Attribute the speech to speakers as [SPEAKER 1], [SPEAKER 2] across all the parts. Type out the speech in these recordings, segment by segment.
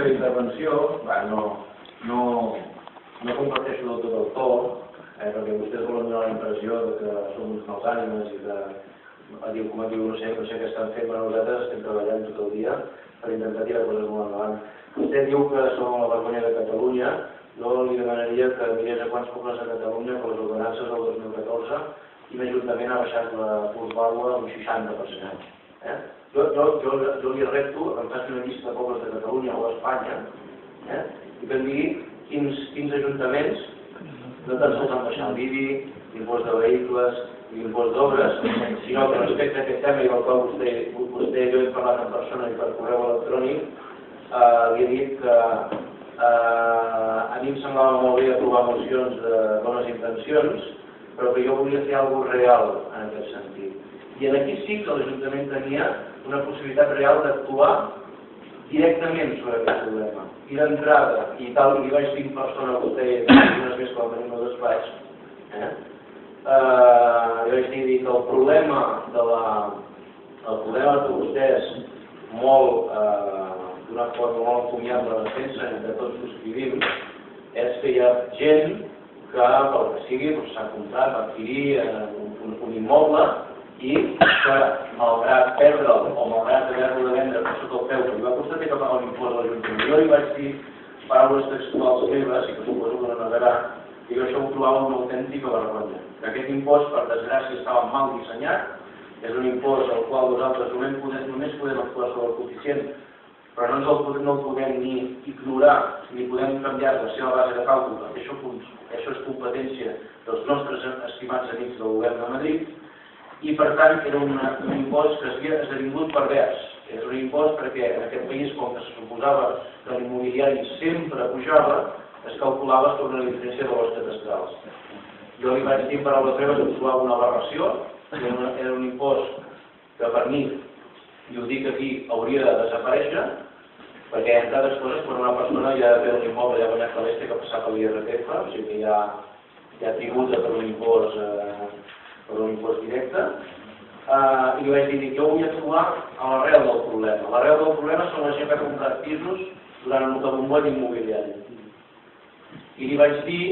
[SPEAKER 1] seva intervenció, no comparteixo del tot el to, perquè vostès volen donar la impressió que som uns mals ànimes i que, com diu, no sé què estan fent, però nosaltres estem treballant tot el dia per intentar tirar coses molt endavant. Vostè diu que som la vergonya de Catalunya. Jo li demanaria que mirés a quants pobles de Catalunya que les ordenances del 2014 i l'Ajuntament ha baixat la plusvàlua un 60%. Jo li repto que em faci una llista de pobles de Catalunya o Espanya i que em digui quins ajuntaments no tan sols han baixat l'IBI, l'impost de vehicles, l'impost d'obres, sinó que respecte a aquest tema i del qual vostè i jo hem parlat en persona i per correu electrònic, li he dit que a mi em semblava molt bé aprovar mocions de bones intencions, però que jo volia fer alguna cosa real en aquest sentit. I aquí sí que l'Ajuntament tenia una possibilitat real d'actuar directament sobre aquest problema. I d'entrada, i tal, li vaig dir en persona a vostè, unes més quan venim al despatx, li vaig dir que el problema que vostès d'una forma molt encomiable defensen i que tots subscrivim és que hi ha gent que, pel que sigui, s'ha comprat, va adquirir un immoble i que, malgrat perdre'l o malgrat haver-lo de vendre per sota el peu que li va costar, té que pagar un impost a l'Ajuntament. Jo li vaig dir paraules textuals meves, i que suposo que no negarà, i jo això ho trobava una autèntica vergonya. Que aquest impost, per desgràcia, estava mal dissenyat, és un impost al qual nosaltres només podem actuar sobre el coeficient, però no el podem ni ignorar ni podem canviar la seva base de càlcul, perquè això és competència dels nostres estimats amics del govern de Madrid, i per tant era un impost que havia esdevingut pervers. És un impost perquè en aquest país, com que se suposava que l'immobiliari sempre pujava, es calculava sobre la diferència de valors cadastrals. Jo li vaig dir en paraules meves que trobava una aberració, era un impost que per mi, i ho dic aquí, hauria de desaparèixer, perquè entre altres coses, quan una persona ja té un immoble, ja ha guanyat la bèstia que ha passat per l'IRPF, o sigui que ja tributa per un impost directe, i li vaig dir que jo vull actuar a l'arrel del problema. L'arrel del problema són la gent que ha comprat pisos durant el bomboll immobiliari. I li vaig dir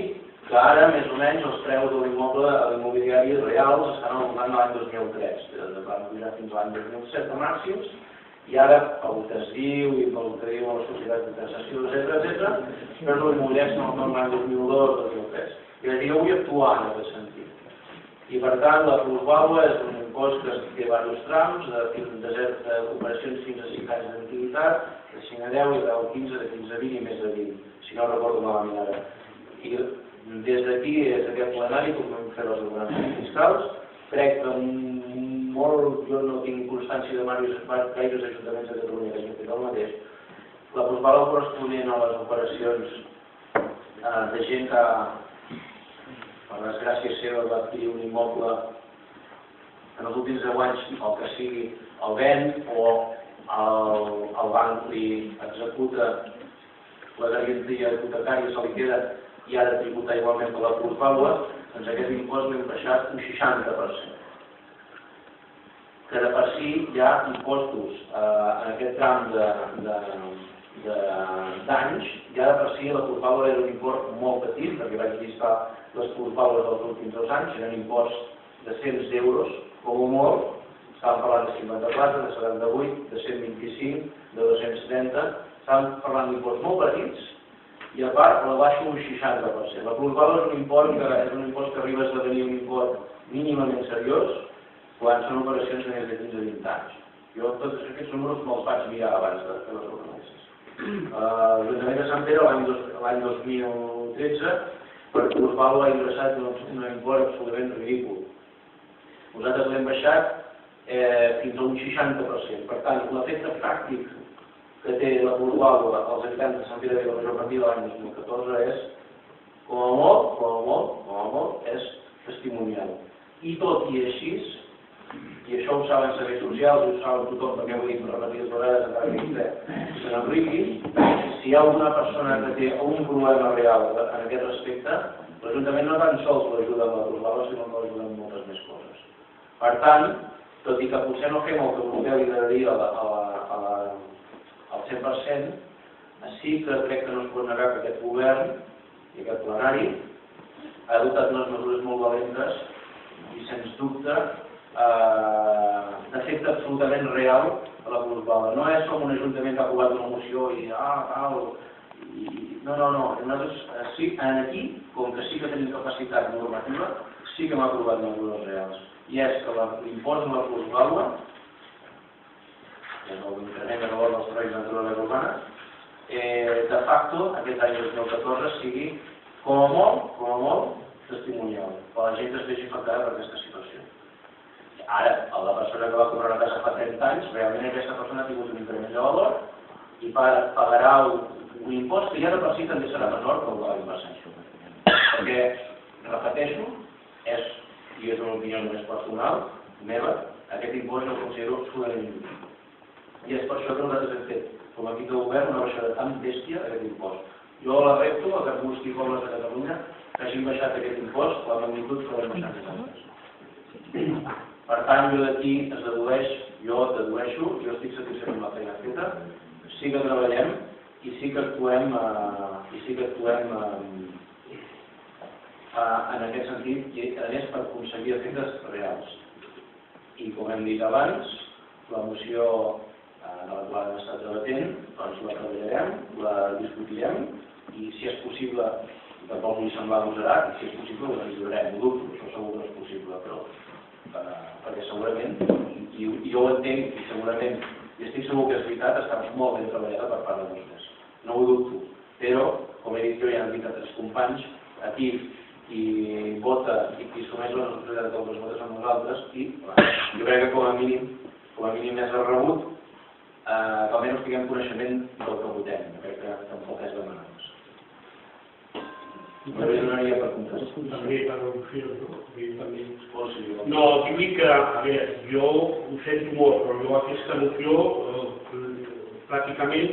[SPEAKER 1] que ara, més o menys, els preus de l'immobiliari reals estan al voltant de l'any 2003. Van pujar fins a l'any 2007 de màxims, i ara, pel que es diu i pel que diu la societat de taxació, etc., els preus de l'immobiliari estan al voltant de l'any 2002-2003. I vaig dir, jo vull actuar en aquest sentit. I per tant, la plusvàlua és un impost que té diversos trams, d'operacions fins a 5 anys d'antiguitat, de 5 a 10 i de 15 a 15 a 20 i més de 20, si no recordo malament ara. I des d'aquí, des d'aquest plenari, com vam fer les ordenances fiscals, crec que jo no tinc constància de gaires ajuntaments de Catalunya que hagin fet el mateix. La plusvàlua corresponent a les operacions de gent que, per desgràcia seva, va adquirir un immoble en els últims 10 anys, el que sigui, el ven o el banc li executa la garantia hipotecària, se li queda i ha de tributar igualment per la plusvàlua, doncs aquest impost l'hem baixat un 60%. Que de per si hi ha impostos en aquest tram d'anys, ja de per si la plusvàlua era un import molt petit, perquè vaig llistar les plusvàlues dels últims 2 anys, eren imposts de 100 euros, com a molt, estàvem parlant de 54, de 78, de 125, de 230, estàvem parlant d'imposts molt petits, i a part la baixo un 60%. La plusvàlua és un impost que arriba a esdevenir un import mínimament seriós quan són operacions de més de 15 o 20 anys. Jo tots aquests números me'ls vaig mirar abans de fer les ordenances. L'Ajuntament de Sant Pere l'any 2013 per plusvàlua ha ingressat un import absolutament ridícul. Nosaltres l'hem baixat fins a un 60%. Per tant, l'efecte pràctic que té la plusvàlua als habitants de Sant Pere de Vilamajor a partir de l'any 2014 és, com a molt, és testimonial. I tot i així, i això ho saben serveis socials, ho saben tothom, perquè ho he dit repetides vegades, encara que vostè se n'enriqui, si hi ha alguna persona que té un problema real en aquest respecte, l'Ajuntament no tan sols l'ajuda amb la plusvàlua, sinó que l'ajuda amb moltes més coses. Per tant, tot i que potser no fem el que vostè li agradaria al 100%, Sí que crec que no es pot negar que aquest govern i aquest plenari ha adoptat unes mesures molt valentes i, sens dubte, d'efecte absolutament real a la plusvàlua. No és com un ajuntament que ha aprovat una moció i no. Nosaltres sí, aquí, com que sí que tenim capacitat normativa, sí que hem aprovat mesures reals. I és que l'impost de la plusvàlua, que és l'increment de valor dels terrenys de naturalesa urbana, de facto, aquest any 2014 sigui, com a molt, testimonial, per la gent que es vegi afectada per aquesta situació. Ara, la persona que va comprar una casa fa 30 anys, realment aquesta persona ha tingut un increment de valor i pagarà un impost que ja de per si també serà menor que el de l'inversor. Perquè, repeteixo, i és una opinió més personal, meva, aquest impost jo el considero absolutament injust. I és per això que nosaltres hem fet, com a equip de govern, una baixada tan bèstia d'aquest impost. Jo la repto a que busqui pobles de Catalunya que hagin baixat aquest impost, la magnitud que l'hem baixat nosaltres. Per tant, jo d'aquí es dedueix, jo estic satisfet amb la feina feta, sí que treballem i sí que actuem en aquest sentit, i a més per aconseguir efectes reals. I com hem dit abans, la moció de la qual hem estat debatent, doncs la treballarem, la discutirem i si és possible, tampoc vull semblar agosarat, i si és possible ho millorarem, ho dubto, això segur que no és possible, però perquè segurament, i jo ho entenc i segurament, i estic segur que és veritat, està molt ben treballada per part de vostès. No ho dubto, però, com he dit jo, ja han dit altres companys, aquí qui vota i qui assumeix la responsabilitat dels vots amb nosaltres, i jo crec que com a mínim és rebut que almenys tinguem coneixement del que votem. Jo crec que tampoc és demanar més. No li donaria per contestar.
[SPEAKER 2] També per al·lusió, no? No, dic que, a veure, jo ho sento molt, però jo aquesta moció pràcticament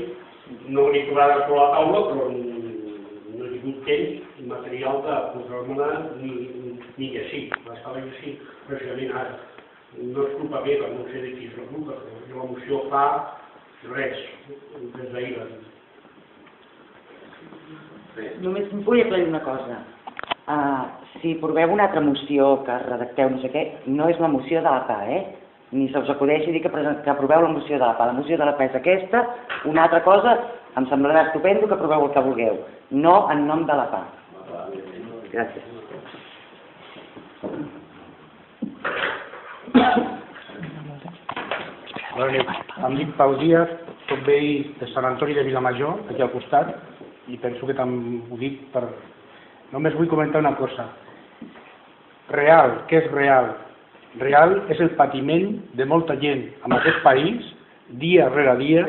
[SPEAKER 2] no l'he trobat a la taula, però no he tingut temps material de posar-me-la ni que sí, l'estava que sí, precisament ara. No és culpa meva, no sé de qui és la culpa, però la moció fa res, des d'ahir.
[SPEAKER 3] Només vull aclarir una cosa. Si proveu una altra moció que redacteu no sé què, no és la moció de la PA, ni se us acudeixi dir que aproveu la moció de la PA. La moció de la PA és aquesta, una altra cosa, em semblarà estupendo que aproveu el que vulgueu, no en nom de la PA. Gràcies.
[SPEAKER 4] Bona nit. Em dic Pau Díaz, soc veí de Sant Antoni de Vilamajor, aquí al costat, i penso que també ho dic per... Només vull comentar una cosa. Real, què és real? Real és el patiment de molta gent en aquest país, dia rere dia.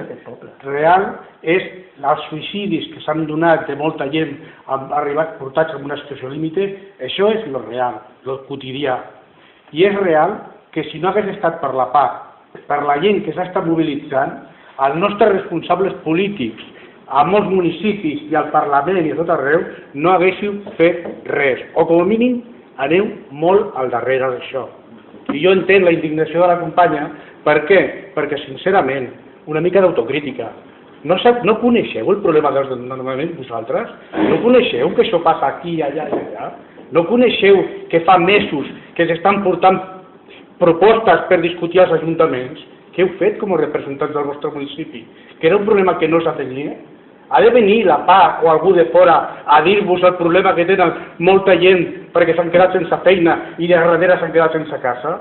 [SPEAKER 4] Real és els suïcidis que s'han donat de molta gent, han arribat portats a una situació límite. Això és lo real, lo quotidià. I és real que si no hagués estat per la PA, per la gent que s'ha estat mobilitzant, els nostres responsables polítics a molts municipis i al Parlament i a tot arreu no haguéssiu fet res, o com a mínim aneu molt al darrere d'això. I jo entenc la indignació de la companya, per què? Perquè sincerament, una mica d'autocrítica. No coneixeu el problema dels desnonaments vosaltres? No coneixeu que això passa aquí, allà i allà? No coneixeu que fa mesos que s'estan portant propostes per discutir als ajuntaments? Què heu fet com a representants del vostre municipi? Que era un problema que no s'atenia? Ha de venir la PA o algú de fora a dir-vos el problema que tenen molta gent perquè s'han quedat sense feina i de darrere s'han quedat sense casa?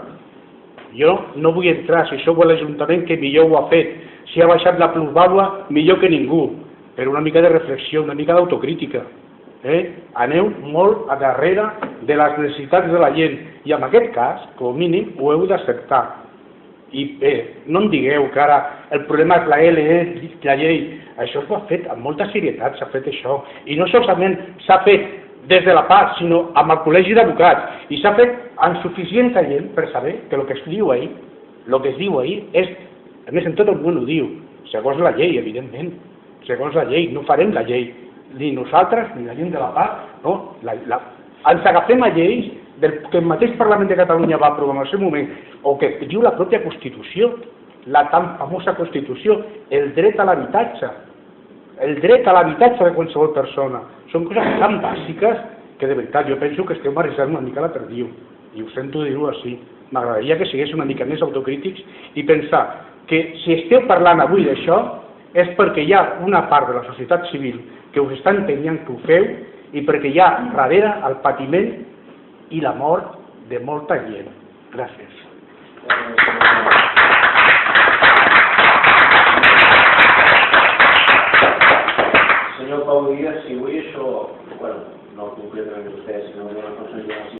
[SPEAKER 4] Jo no vull entrar, si això ho vol l'Ajuntament, que millor ho ha fet. Si ha baixat la plusvàlua, millor que ningú. Però una mica de reflexió, una mica d'autocrítica. Aneu molt a darrere de les necessitats de la gent. I en aquest cas, com a mínim, ho heu d'acceptar. I bé, no em digueu que ara el problema és la LE, la llei. Això s'ho ha fet amb molta serietat, s'ha fet això. I no solament s'ha fet des de la PA, sinó amb el col·legi d'advocats. I s'ha fet amb suficient gent per saber que el que es diu ahir, és, a més en tot el món ho diu, segons la llei, evidentment, segons la llei, no farem la llei, ni nosaltres, ni la gent de la PA, no, ens agafem a lleis que el mateix Parlament de Catalunya va aprovar en el seu moment, o que diu la pròpia Constitució, la tan famosa Constitució, el dret a l'habitatge. el dret a l'habitatge de qualsevol persona. Són coses tan bàsiques que de veritat jo penso que esteu barrejant una mica la perdiu, i ho sento dir-ho així. M'agradaria que sigués una mica més autocrítics i pensar que si esteu parlant avui d'això és perquè hi ha una part de la societat civil que us està empenyant que ho feu i perquè hi ha darrere el patiment i la mort de molta gent. Gràcies.
[SPEAKER 1] Senyor Pau Díaz, si avui això, bueno, no concretament vostè, sinó una persona